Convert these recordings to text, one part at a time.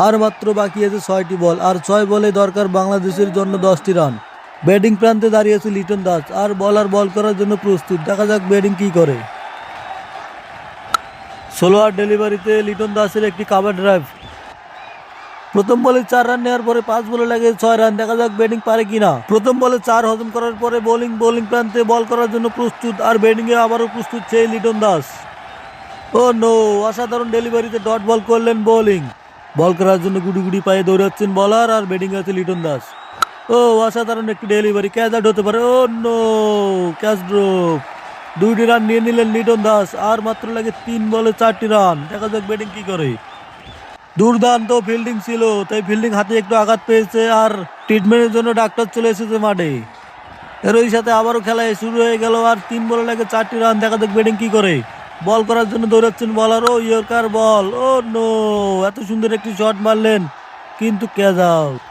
আর মাত্র বাকি আছে 6টি বল, আর 6 বলে দরকার বাংলাদেশের জন্য 10টি রান। ব্যাটিং প্রান্তে দাঁড়িয়েছে লিটন দাস, আর বলার বল করার জন্য প্রস্তুত। দেখা যাক ব্যাটিং কি করে। সোলোয়ার ডেলিভারিতে লিটন দাসের একটি কাভার ড্রাইভ। প্রথম বলে 4 রান নেওয়ার পরে 5 বলে লাগে 6 রান। দেখা যাক ব্যাটিং পারে কিনা। প্রথম বলে 4 হজম করার পরে বোলিং প্রান্তে বল করার জন্য প্রস্তুত, আর ব্যাটিং এ আবারও প্রস্তুত সেই লিটন দাস। ও নো, অসাধারণ ডেলিভারিতে ডট বল করলেন বোলিং। বল করার জন্য গুডি গুডি পায়ে দৌড়াচ্ছেন বলার, আর ব্যাটিং আছে লিটন দাস। ও অসাধারণ একটি ডেলিভারি, ক্যাচ আউট হতে পারে। ও নো, ক্যাচ ড্রপ। 2টি রান নিয়ে নিলেন লিটন দাস, আর মাত্র লাগে 3 বলে 4টি রান। দেখা যাক ব্যাটিং কি করে। দুর্দান্ত ফিল্ডিং ছিল, তাই ফিল্ডিং হাতে একটু আঘাত পেয়েছে, আর ট্রিটমেন্টের জন্য ডাক্তার চলে এসেছে মাঠে। এর ওই সাথে আবারও খেলা শুরু হয়ে গেল, আর 3 বলে লাগে 4টি রান। দেখা যাক ব্যাটিং কি করে। বল করার জন্য দৌড়াচ্ছেন বলার। ও ইয়র্কার বল। ও নো, এত সুন্দর একটি শট মারলেন, কিন্তু ক্যাচ আউট।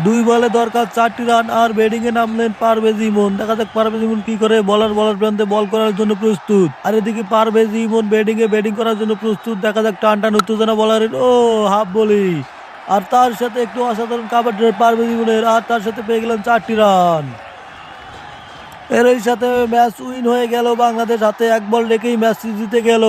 2 বলে দরকার 4টি রান, আর ব্যাটিং এ নামলেন পারভেজ ইমন। দেখা যাক পারভেজ ইমন কি করে। বলার প্রান্তে বল করার জন্য প্রস্তুত, আর এদিকে পারভেজ ইমন ব্যাটিং করার জন্য প্রস্তুত। দেখা যাক টান উত্তেজনা বলারের। ও হাফ বলি, আর তার সাথে একটু অসাধারণ কাভার ড্রাইভ পারভেজ ইমনের, আর তার সাথে পেয়ে গেলেন 4টি রান। এর সাথে ম্যাচ উইন হয়ে গেল বাংলাদেশ হাতে। 1 বল রেখেই ম্যাচ জিতে গেল।